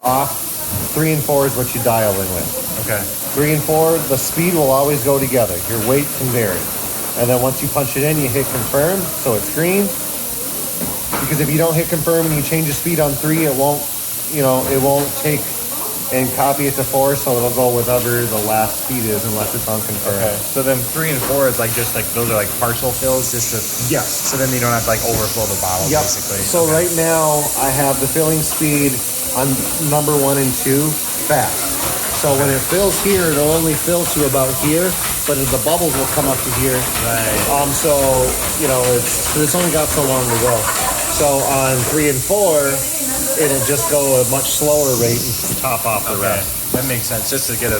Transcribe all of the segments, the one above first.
off. 3 and 4 is what you dial in with. Okay. 3 and 4, the speed will always go together. Your weight can vary. And then once you punch it in, you hit confirm, so it's green. Because if you don't hit confirm and you change the speed on 3, it won't take and copy it to 4, so it'll go whatever the last speed is unless it's on confirm. Okay. So then 3 and 4 is those are like partial fills, just to yes. So then you don't have to overflow the bottle, basically. So right now I have the filling speed on number 1 and 2 fast. So when it fills here, it'll only fill to about here, but the bubbles will come up to here. Right. So it's only got so long to go. So on 3 and 4. It'll just go a much slower rate and top off the rest. That makes sense. Just to get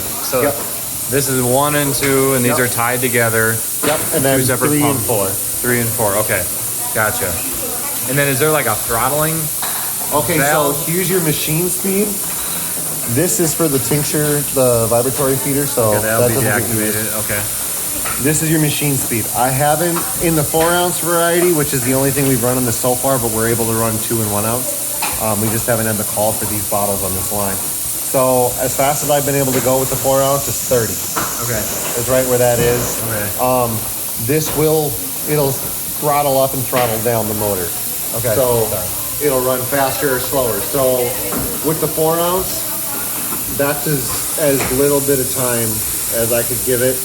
this is 1 and 2, and these are tied together. Yep. And then 3 and 4. 3 and 4. Okay. Gotcha. And then is there like a throttling? Okay, valve? So here's your machine speed. This is for the tincture, the vibratory feeder. So that'll be deactivated. Okay. This is your machine speed. I haven't in the 4-ounce variety, which is the only thing we've run on this so far, but we're able to run 2 and 1 ounce. We just haven't had the call for these bottles on this line. So as fast as I've been able to go with the 4-ounce, it's 30. Okay. That's right where that is. Okay. It'll throttle up and throttle down the motor. Okay. So it'll run faster or slower. So with the 4-ounce, that's as little bit of time as I could give it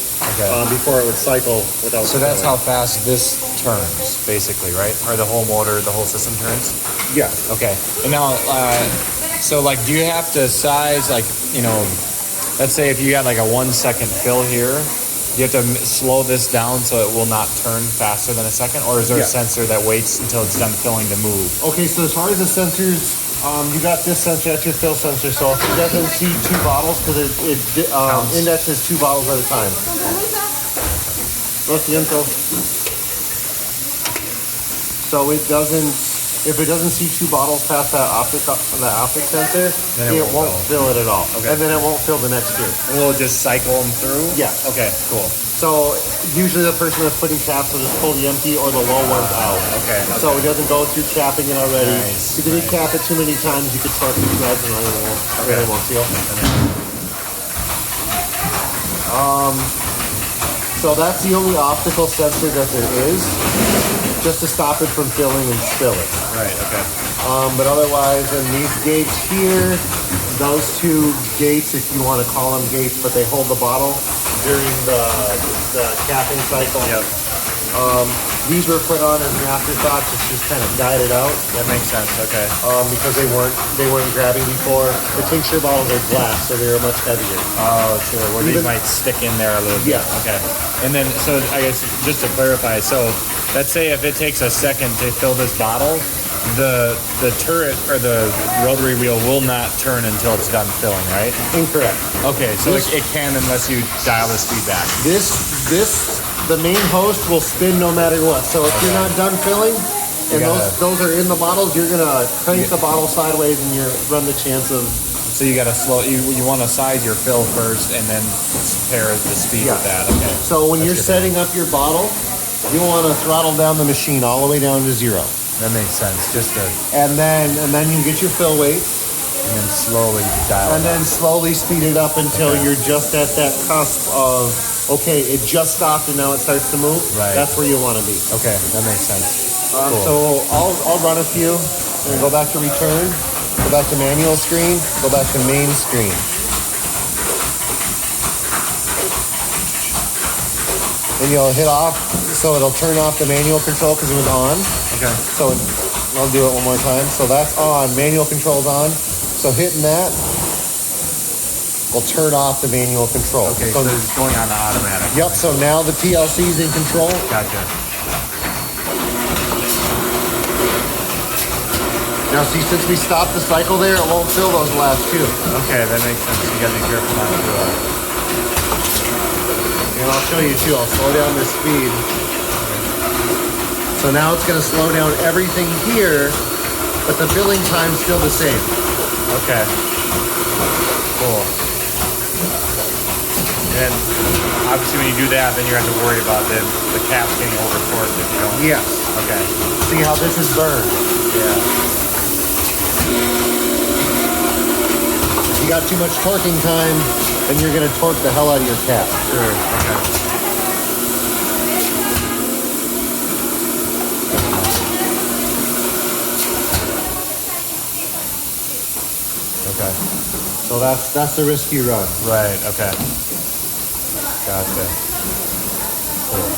before it would cycle without. So that's how fast this turns, basically, right? Or the whole motor, the whole system turns? Yes. Okay. And now, do you have to size, let's say if you got like a 1 second fill here, you have to slow this down so it will not turn faster than a second? Or is there a sensor that waits until it's done filling to move? Okay, so as far as the sensors, you got this sensor, that's your fill sensor. So if it doesn't see 2 bottles, because it indexes 2 bottles at a time. Lo siento. So if it doesn't see 2 bottles past that optic sensor, it won't fill it at all. Okay. And then it won't fill the next 2. And will it just cycle them through? Yeah. Okay, cool. So usually the person that's putting caps will just pull the empty or the low ones out. Okay. So it doesn't go through capping it already. Nice. If you cap it too many times, you could start these guys and it won't seal. So that's the only optical sensor that there is, just to stop it from filling and spill it. Right, okay. But otherwise, in these gates here, those 2 gates, if you want to call them gates, but they hold the bottle during the capping cycle. Yep. These were put on as an afterthought to just kind of guide it out. That makes sense, okay. Because they weren't grabbing before. The tincture bottles are glass, so they're much heavier. Oh, sure. Where these might stick in there a little bit. Yeah. Okay. And then, so I guess just to clarify, so let's say if it takes a second to fill this bottle, the turret or the rotary wheel will not turn until it's done filling, right? Incorrect. Okay, so it can unless you dial the speed back. The main host will spin no matter what. So if you're not done filling, and those are in the bottles, you're gonna crank the bottle sideways, and you run the chance of. So you gotta slow. You want to size your fill first, and then pair the speed with that. Okay. So when you're setting up your bottle, you want to throttle down the machine all the way down to 0. That makes sense. And then you get your fill weights. And then slowly dial and then slowly speed it up until you're just at that cusp of, okay, it just stopped and now it starts to move. Right. That's where you want to be. Okay, that makes sense. Cool. So I'll run a few and go back to return, go back to manual screen, go back to main screen. And you'll hit off, so it'll turn off the manual control because it was on. Okay. So I'll do it one more time. So that's on, manual control's on. So hitting that will turn off the manual control. Okay, so it's going on to automatic. Yep, so now the PLC's in control. Gotcha. Now see, since we stopped the cycle there, it won't fill those last 2. Okay, that makes sense. You gotta be careful not to And I'll show you too, I'll slow down the speed. So now it's gonna slow down everything here, but the filling time's still the same. Okay. Cool. And obviously when you do that, then you have to worry about the caps getting over-torqued if you don't. Yes. Okay. See how this is burned? Yeah. got too much torquing time, then you're going to torque the hell out of your cap. Sure. Okay. Okay. So that's the risk you run. Right. Okay. Gotcha. Cool.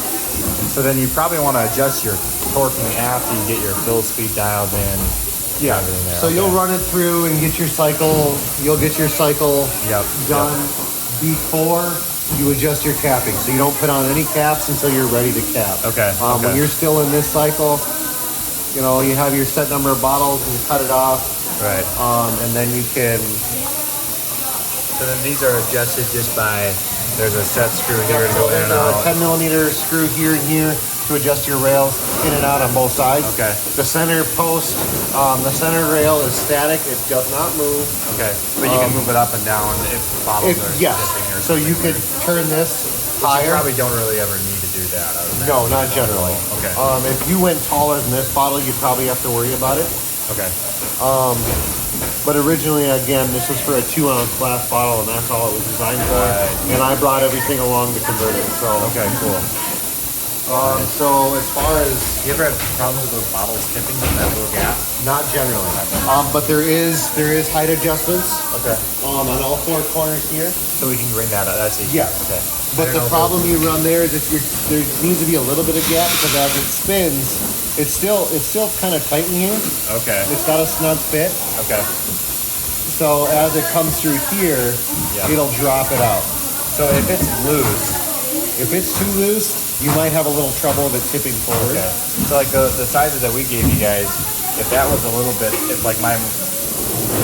And so then you probably want to adjust your torquing after you get your fill speed dialed in. Yeah. Everything there. So Okay. you'll run it through and get your cycle. You'll get your cycle done before you adjust your capping. So you don't put on any caps until you're ready to cap. Okay. When you're still in this cycle, you know, you have your set number of bottles and you cut it off. Right. And then you can. So then these are adjusted just by, there's a set screw here to go in There's and out. a 10 millimeter screw here and here to adjust your rails in and out on both sides. Okay. The center post, the center rail is static. It does not move. Okay. But you can move it up and down if bottles are Yes. dipping or So you something. could turn this But you higher. probably don't really ever need to do that. I would imagine. No, not generally. Okay. If you went taller than this bottle, you'd probably have to worry about it. Okay. But originally, again, this was for a 2-ounce glass bottle, and that's all it was designed for. Right. And I brought everything along to convert it. So, Okay, cool. so as far as You ever have problems with those bottles tipping in that little gap? not generally, but there is height adjustants Okay. on all four corners here. So we can bring that up. That's easy. Yes. Okay. But the problem you run there is if there needs to be a little bit of gap because as it spins, it's still kind of tight in here. Okay. It's got a snug fit. Okay. So as it comes through here, Yeah. it'll drop it out. So if it's loose, If it's too loose, you might have a little trouble with it tipping forward. okay. So like the sizes that we gave you guys, if that was a little bit, if like my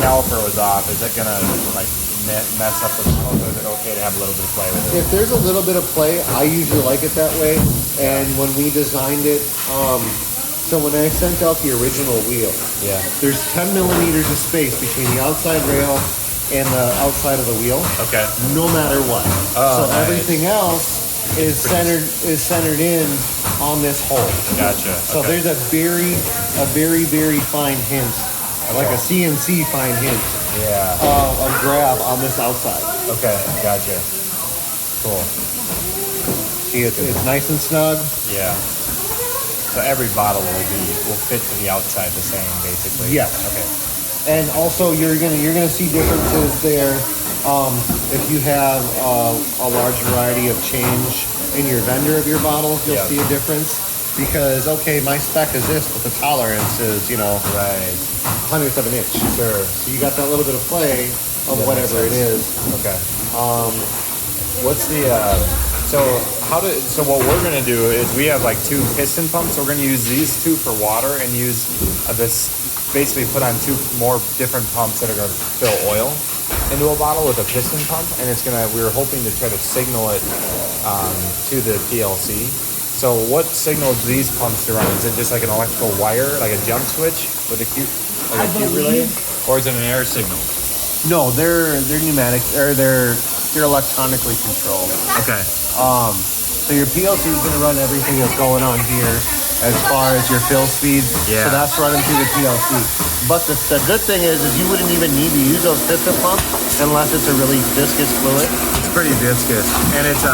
caliper was off, is it gonna like mess up the model, or is it okay to have a little bit of play with it? If there's a little bit of play, I usually like it that way. And when we designed it, so when I sent out the original wheel, Yeah. there's 10 millimeters of space between the outside rail and the outside of the wheel, Okay. no matter what. Oh, so nice. everything else is centered in on this hole. Gotcha. So Okay. there's a very, very fine hint, like a CNC fine hint Yeah. of grab on this outside. Okay. Gotcha. Cool. See, it's nice and snug. Yeah. So every bottle will fit to the outside the same, basically. Yes. Okay. And also, you're gonna see differences there. If you have a large variety of change in your vendor of your bottles, you'll Yeah. see a difference. Because okay, my spec is this, but the tolerance is Right. 100th of an inch. Sure. So you got that little bit of play of Yeah, whatever it makes is. Okay. What's the so what we're gonna do is we have like two piston pumps. So we're gonna use these two for water and use this basically put on two more different pumps that are gonna fill oil into a bottle with a piston pump, and we were hoping to try to signal it to the PLC. So what signals these pumps to run? Is it just like an electrical wire, like a jump switch with a Q relay, or is it an air signal? No, they're pneumatic, or they're electronically controlled. Okay. So your PLC is going to run everything that's going on here as far as your fill speed. Yeah. So that's running through the PLC. But the good thing is you wouldn't even need to use those piston pumps unless it's a really viscous fluid. It's pretty viscous, and it's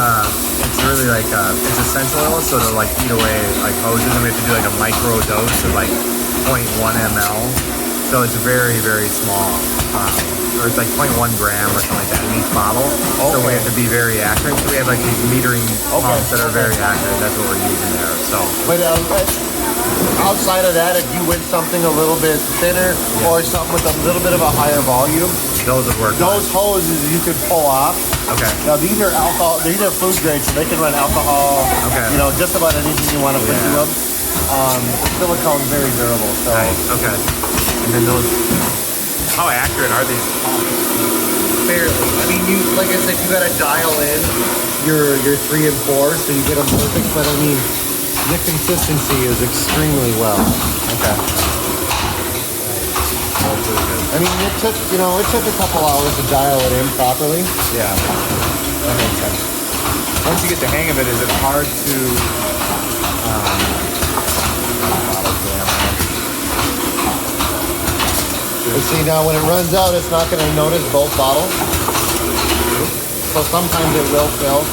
really like it's essential oil, so to like eat away like hoses, and we have to do like a micro dose of like 0.1 ml. So it's very small, or it's like 0.1 gram or something like that in each bottle. So we have to be very accurate. So we have like these metering pumps that are very accurate. That's what we're using there. So, But outside of that, if you went something a little bit thinner or something with a little bit of a higher volume, those would work. those hoses you could pull off. Okay. Now these are alcohol. These are food grade, so they can run alcohol. Okay. You know, just about anything you want to put to them. The silicone's very durable. So Nice. Okay. And then those. How accurate are these pumps? fairly. I mean, like I said, you got to dial in your 3 and 4, so you get them perfect. But I mean, the consistency is extremely well. Okay. I mean, it took a couple hours to dial it in properly. Yeah. That makes sense. Once you get the hang of it, is it hard to And see, now when it runs out, it's not going to notice both bottles. So sometimes it will fill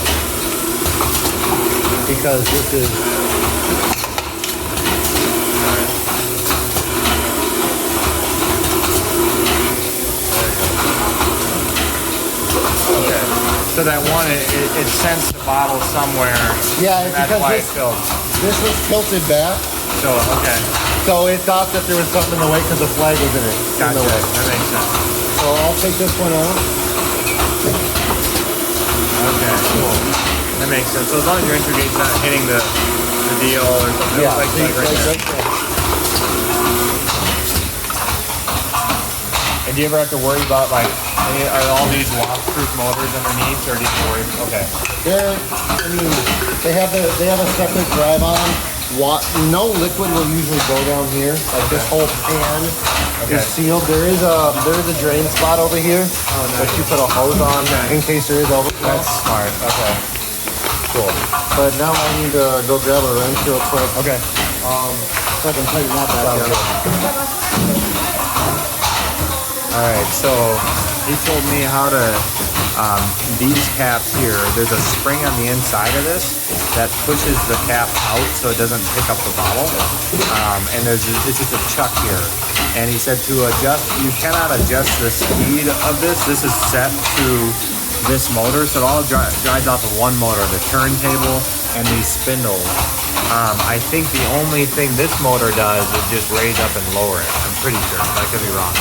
because this is. Okay. So that one, it sends the bottle somewhere. Yeah, and that's why it filled. This was tilted back. So, okay. So it thought that there was something in the way because the flag was in it. Gotcha. In the way. That makes sense. So I'll take this one out. Okay, cool. That makes sense. So as long as your entry gate's not hitting the deal or something like that, right there. And do you ever have to worry about are all these wash-proof motors underneath, or do you have to worry? Okay. They have a separate drive on. No liquid will usually go down here. Like this whole pan is sealed. There is a drain spot over here that you put a hose on in case there is overflow. That's smart. Okay. Cool. But now I need to go grab a wrench real quick. Okay. So I can tighten that back down. All right, so he told me how to, these caps here, there's a spring on the inside of this that pushes the cap out so it doesn't pick up the bottle. And it's just a chuck here. And he said to adjust, you cannot adjust the speed of this. This is set to this motor, so it all drives off of one motor, the turntable and these spindles. I think the only thing this motor does is just raise up and lower it. I'm pretty sure. I could be wrong.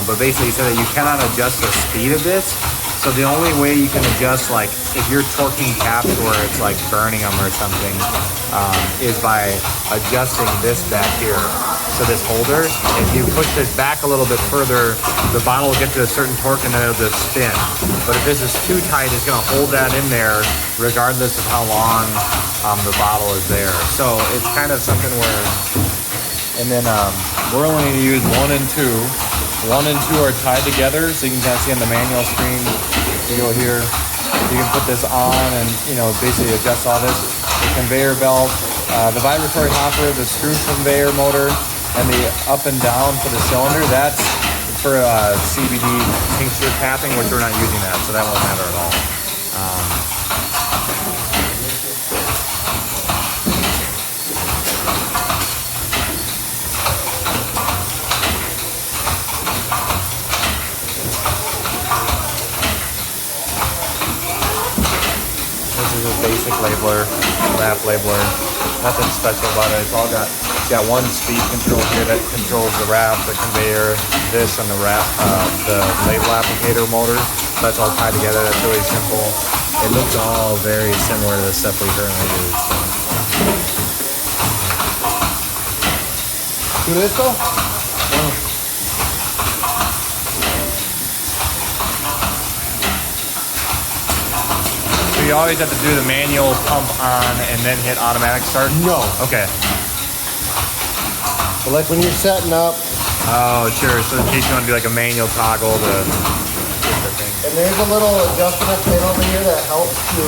But basically he said that you cannot adjust the speed of this. So the only way you can adjust, like if you're torquing caps where it's like burning them or something, is by adjusting this back here. So this holder, if you push this back a little bit further, the bottle will get to a certain torque and then it'll just spin. But if this is too tight, it's gonna hold that in there regardless of how long the bottle is there. So it's kind of something where, and then we're only gonna use 1 and 2. 1 and 2 are tied together, so you can kind of see on the manual screen. You go here, you can put this on and basically adjust all this. The conveyor belt, the vibratory hopper, the screw conveyor motor, and the up and down for the cylinder. That's for CBD tincture tapping, which we're not using that, so that won't matter at all. Basic labeler, lap labeler, nothing special about it. It's got one speed control here that controls the wrap, the conveyor, this, and the wrap, the label applicator motor. That's all tied together. That's really simple. It looks all very similar to the stuff we currently use. Do this though? You always have to do the manual pump on and then hit automatic start? No. Okay. But like when you're setting up. Oh, sure. So in case you want to do like a manual toggle to get the thing. And there's a little adjustable pin over here that helps to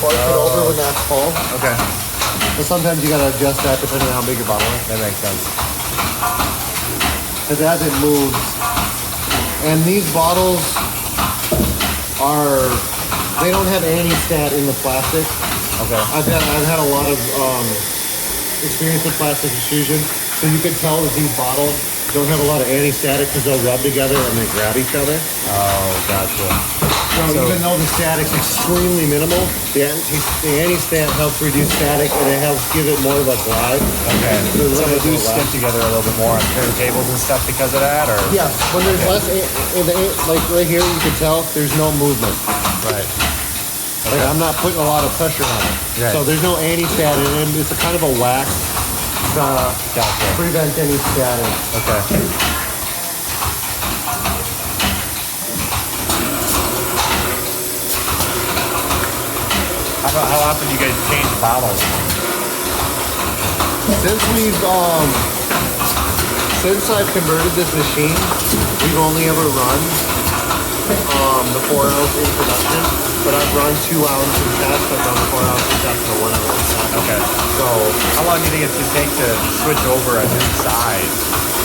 force it over when that's full. Okay. But sometimes you gotta adjust that depending on how big your bottle is. That makes sense. Because as it moves. And these bottles they don't have any stat in the plastic. Okay. I've had a lot of experience with plastic extrusion, so you can tell that these bottles don't have a lot of anti-static because they'll rub together and they grab each other. Oh, gotcha. So even though the static's extremely minimal, the anti-stat helps reduce static and it helps give it more of a glide. Okay. So they do stick together a little bit more on turntables and stuff because of that, or? Yes. When there's less, like right here, you can tell there's no movement. Right. Like I'm not putting a lot of pressure on it. Right. So there's no anti-stat in it. It's a kind of a wax to prevent any static. Okay. How often do you guys change bottles? Since I've converted this machine, we've only ever run the 4 ounce in production, but I've run 2 ounce in tests. I've done 4 ounce in tests and a 1 ounce test. Okay. So how long do you think it should take to switch over a new size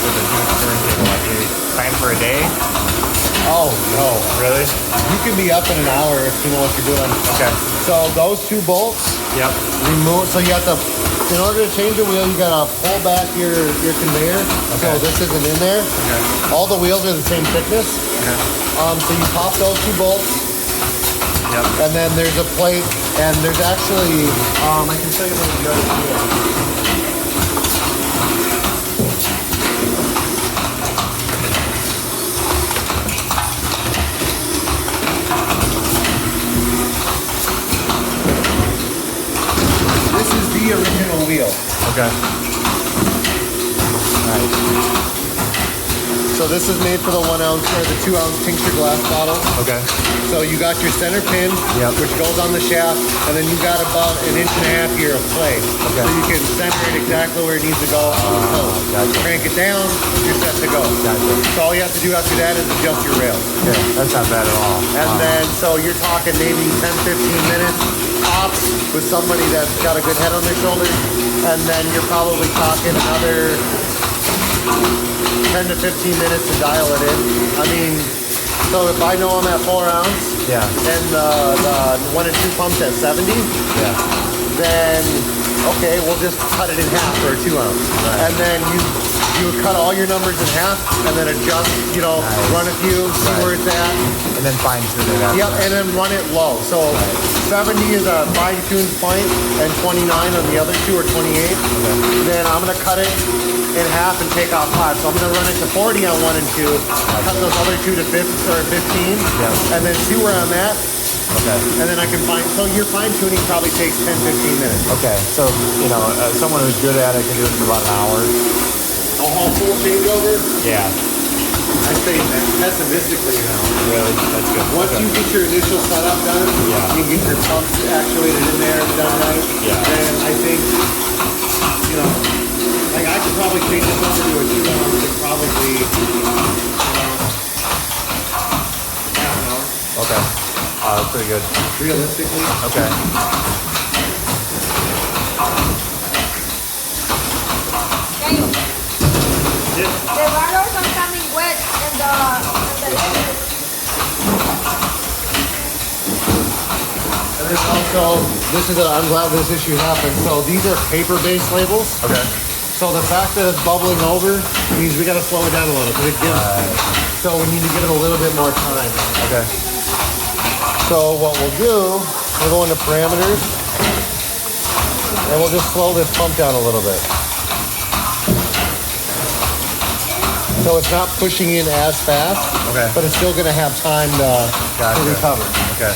with a new turntable? Like you plan for a day? Oh no, Really? you can be up in an hour if you know what you're doing. Okay. So those 2 bolts, Yep. remove. So you have to, in order to change the wheel, you gotta pull back your conveyor. So Okay. this isn't in there. Okay. All the wheels are the same thickness. Okay. So you pop those 2 bolts, Yep. and then there's a plate, and there's actually, I can show you what the other wheel. This is the original wheel. Okay. Nice. So this is made for the 1 ounce or the 2 ounce tincture glass bottle. Okay. So you got your center pin, Yep. which goes on the shaft, and then you got about 1.5 inches here of play. Okay. So you can center it exactly where it needs to go. Gotcha. Crank it down, you're set to go. Gotcha. So all you have to do after that is adjust your rail. Okay. That's not bad at all. And then, so you're talking maybe 10, 15 minutes tops with somebody that's got a good head on their shoulders. And then you're probably talking another 10 to 15 minutes to dial it in. I mean, so if I know I'm at 4 ounce Yeah. and the 1 and 2 pumps at 70, Yeah. then okay, we'll just cut it in half for a 2 ounce. Right. And then you would cut all your numbers in half and then adjust, Nice. run a few, see Right. where it's at. And then fine tune it after. Yep, and then run it low. So 70 is a fine-tuned point, and 29 on the other 2 or 28. Okay. Then I'm gonna cut it in half and take off 5. So I'm gonna run it to 40 on 1 and 2, cut those other 2 to 15, Yep. and then see where I'm at, Okay. and then I can so your fine-tuning probably takes 10, 15 minutes. Okay. So, someone who's good at it can do it in about an hour. A whole full changeover, Yeah. I say that pessimistically now. Really? That's good. Once Okay. you get your initial setup done, Yeah. you get your pumps actuated in there and done right, Yeah. then I think, like I could probably change this over to a 2 ounce in probably, half an hour, Okay. That's pretty good. realistically. Okay. The barrels are coming wet and the And then also, I'm glad this issue happened. So these are paper-based labels. Okay. So the fact that it's bubbling over means we got to slow it down a little because it gives. So we need to give it a little bit more time. Okay. So what we'll do, we'll go into parameters, and we'll just slow this pump down a little bit. So it's not pushing in as fast, Okay. but it's still going to have time to Gotcha. recover. Okay.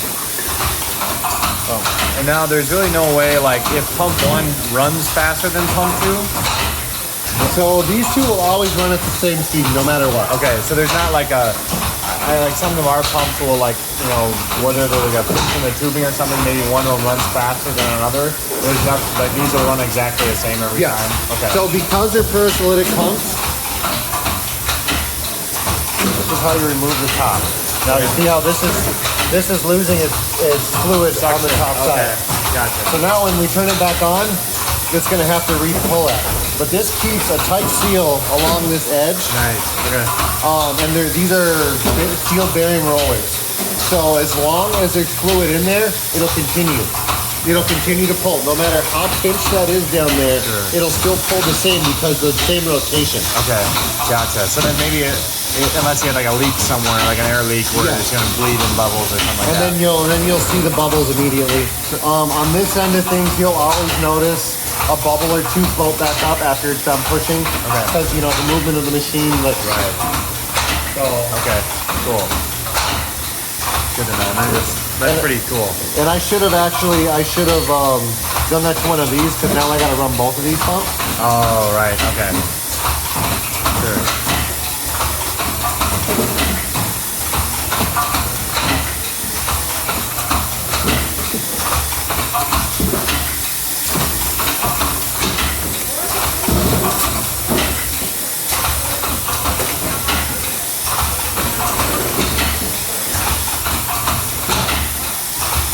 And now there's really no way, like, if pump 1 runs faster than pump 2? So these two will always run at the same speed, no matter what. Okay, so there's not like like some of our pumps will whether they're like a pinch in the tubing or something, maybe one will run faster than another. There's not, like these will run exactly the same every Yeah. time. Okay. So because they're peristaltic pumps, this is how you remove the top. Now you see how this is losing its fluid on the top Okay. side. Gotcha. So now when we turn it back on, it's going to have to re-pull it. But this keeps a tight seal along this edge. Nice. Okay. And these are steel bearing rollers. So as long as there's fluid in there, it'll continue. It'll continue to pull. No matter how pinched that is down there, Sure. it'll still pull the same because of the same rotation. Okay. Gotcha. So then maybe unless you had like a leak somewhere, like an air leak where Yeah. it's going to bleed in bubbles or something like And that. then you'll see the bubbles immediately. On this end of things, you'll always notice a bubble or two float back up after it's done pushing. Okay. Because the movement of the machine. Right. So Okay. Cool. Good to know. That's pretty cool. and I should have done that to one of these because now I got to run both of these pumps. Oh, right. Okay. Sure.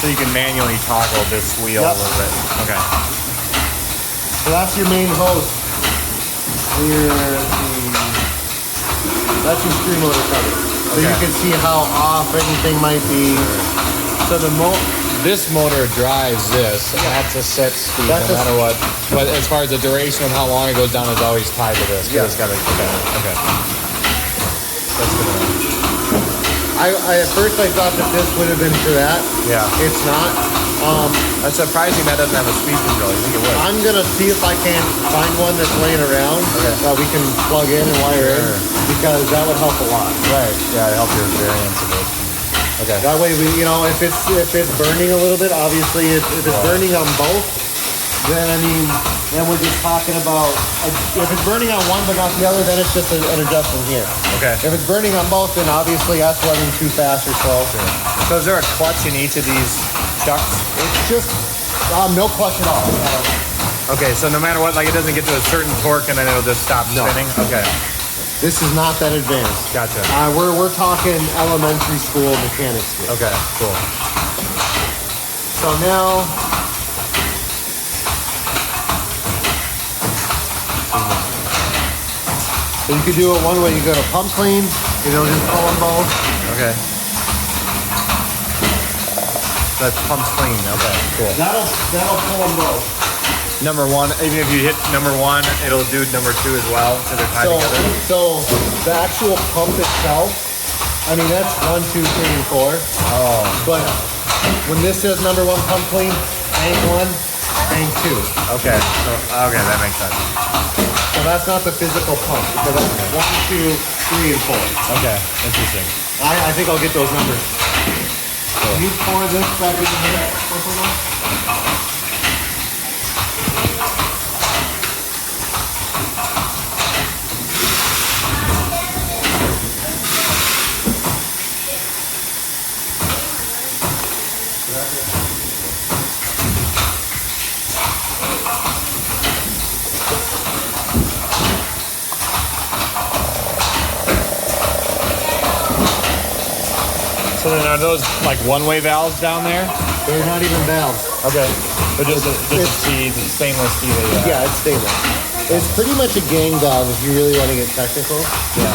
So you can manually toggle this wheel Yep. a little bit. Okay. So that's your main hose. That's your screw motor cover. So you Okay. can see how off anything might be. So this motor drives this, and that's a set speed That's no a- matter what. But as far as the duration of how long it goes down is always tied to this. 'Cause Yeah. It's got okay. That's good enough. At first I thought that this would have been for that. Yeah. It's not. That's surprising that doesn't have a speed control. You think it would? I'm gonna see if I can find one that's laying around Okay. that we can plug in and wire in, because that would help a lot. Right. Yeah, to help your variance of it. Okay. That way, if it's burning a little bit, obviously, if it's burning on both, then we're just talking about, if it's burning on one but not the other, then it's just an adjustment here. Okay. If it's burning on both, then obviously that's running too fast or slow. So is there a clutch in each of these chucks? It's just no clutch at all. Okay, so no matter what, like it doesn't get to a certain torque and then it'll just stop No. spinning? Okay, This is not that advanced. gotcha. We're talking elementary school mechanics here. Okay, cool. So now, so you could do it one way. You go to pump clean, it'll just pull them both. Okay. That's pumps clean. Okay, cool. That'll pull them both. Number one, even if you hit number one, it'll do number two as well because they're tied together. So the actual pump itself, I mean, that's 1, 2, 3, and 4. Oh, But when this says number one pump clean, tank 1, tank 2. okay. So, okay, that makes sense. So that's not the physical pump, because that's 1, 2, 3, and 4. Okay, interesting. I think I'll get those numbers. Can you pour this back in here? So then are those like one-way valves down there? They're not even valves. Okay. But just a It's- stainless steel. Yeah, it's stainless. It's pretty much a gang valve if you really want to get technical. Yeah.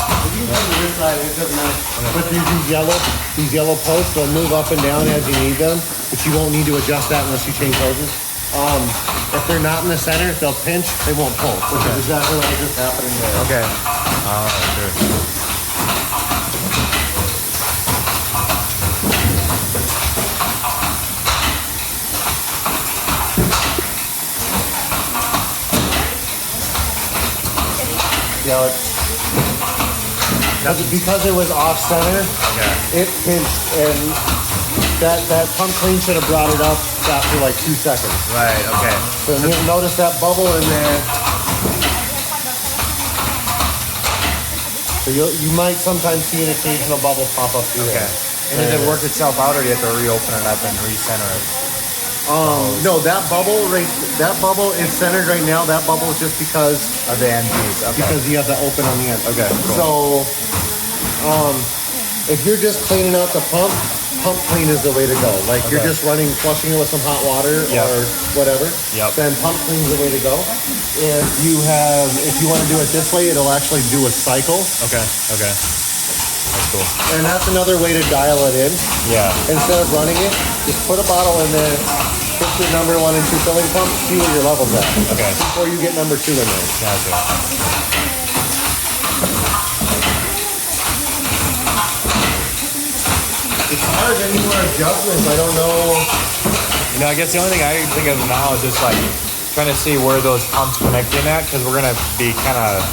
It doesn't matter. But these yellow posts will move up and down as you need them, but you won't need to adjust that unless you change hoses. If they're not in the center, they'll pinch, they won't pull, which is exactly what was just happening there. Okay. Oh, sure. You know, because it was off center, Okay. it pinched, and that pump clean should have brought it up after like 2 seconds. Right. Okay. So you'll notice that bubble in there. So you might sometimes see an occasional bubble pop up through Okay. there. And does it work itself out, or do you have to reopen it up and recenter it? No, that bubble is centered right now. That bubble is just because Of the end piece. Okay. you have that open on the end. Okay, cool. So, if you're just cleaning out the pump clean is the way to go. Like you're Okay. just flushing it with some hot water Yep. or whatever. Yep. Then pump clean is the way to go. If you want to do it this way, it'll actually do a cycle, Okay. Okay. That's cool. and that's another way to dial it in. Yeah. Instead of running it, just put a bottle in there, put your number 1 and 2 filling pump, see where your level's at. Okay. Before you get number 2 in there. Gotcha. It's hard, any more adjustments, I don't know. I guess the only thing I can think of now is just like trying to see where those pumps connect in at, because we're gonna be kind of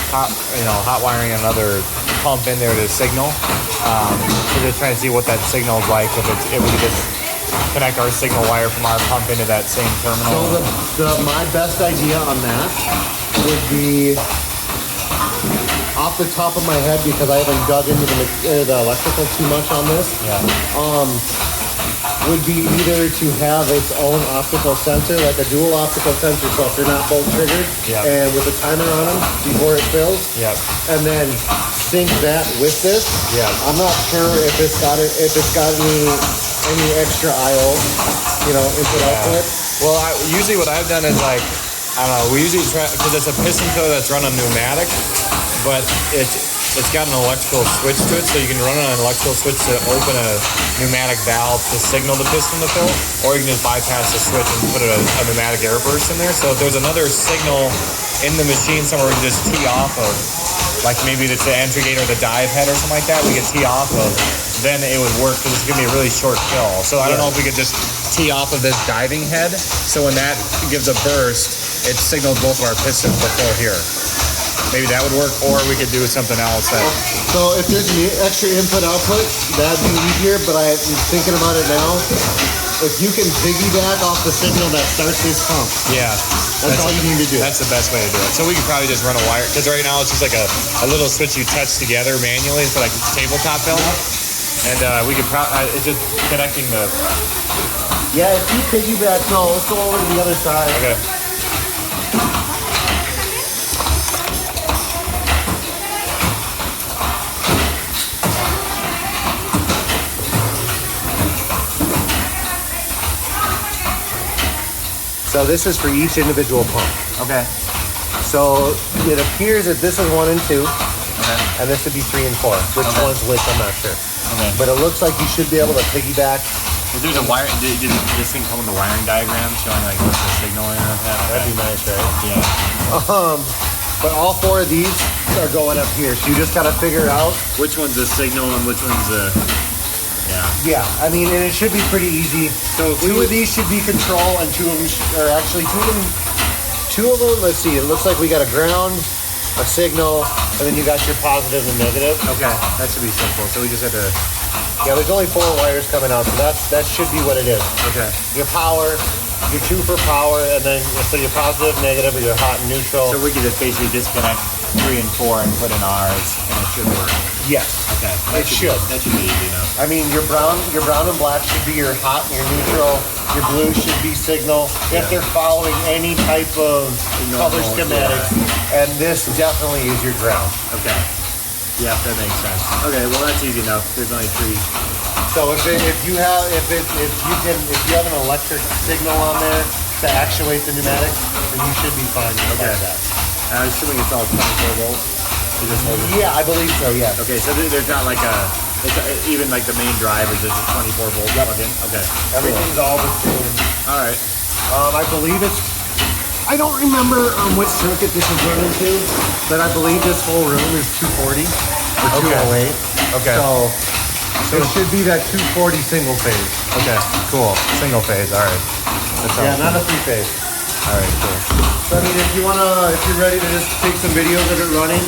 hot wiring another pump in there to signal. So just trying to see what that signal is like. If we could just connect our signal wire from our pump into that same terminal. So my best idea on that would be off the top of my head because I haven't dug into the electrical too much on this. Yeah. Would be either to have its own optical sensor, like a dual optical sensor, so if they're not both triggered, Yeah. and with a timer on them before it fills, Yep. and then sync that with this. Yeah. I'm not sure if it's got any extra I/O, input output. Well, usually what I've done is like, I don't know, we usually try, because it's a piston filler that's run on pneumatic, but it's got an electrical switch to it, so you can run an electrical switch to open a pneumatic valve to signal the piston to fill, or you can just bypass the switch and put a pneumatic air burst in there. So if there's another signal in the machine somewhere we can just tee off of, like maybe it's the entry gate or the dive head or something like that, we could tee off of, then it would work because it's going to be a really short fill. So I don't know if we could just tee off of this diving head, so when that gives a burst, it signals both of our pistons to fill here. Maybe that would work, or we could do something else. So if there's an extra input output, that'd be easier, but I'm thinking about it now. If you can piggyback off the signal that starts this pump, Yeah. that's all you need to do. That's the best way to do it. So we could probably just run a wire, because right now it's just like a little switch you touch together manually for like tabletop film. And we could probably, it's just connecting the... Yeah, if you piggyback, no, let's go over to the other side. Okay. So this is for each individual pump. Okay. So it appears that this is 1 and 2, Okay. and this would be 3 and 4. Which Okay. one's which, I'm not sure. Okay. But it looks like you should be able to piggyback. If there's a wire, did this thing come with a wiring diagram showing like what's the signal in or that? That'd be nice, right? Yeah. But all 4 of these are going up here, so you just gotta figure out. Which one's the signal and which one's the... Yeah. Yeah, I mean, and it should be pretty easy. So if we 2 of these should be control, and 2 of them, or actually 2 of them. 2 of them. Let's see. It looks like we got a ground, a signal, and then you got your positive and negative. Okay, that should be simple. So we just have to... Yeah, there's only 4 wires coming out, so that should be what it is. Okay. Your power, your 2 for power, and then so your positive, negative, or your hot and neutral. So we could just basically disconnect 3 and 4 and put in ours, and it should work. Yes. Okay. It should. That should be easy enough. I mean, your brown and black should be your hot and your neutral. Your blue should be signal. If they're following any type of color schematics, and this definitely is your ground. Okay. Yeah, that makes sense. Okay, well that's easy enough. There's only 3. So if you have an electric signal on there to actuate the pneumatics, then you should be fine with that. I'm assuming it's all 24 volts. Yeah, I believe so. Yes. Okay, so there's not like even like the main drive is just a 24 volt plug-in. Okay. Everything's all the same. All right. I believe it's. I don't remember which circuit this is running to, but I believe this whole room is 240 or 208. Okay. So it should be that 240 single phase. Okay. Cool. Single phase. All right. That sounds Yeah, not a 3-phase. All right. Cool. So I mean, if you're ready to just take some videos of it running.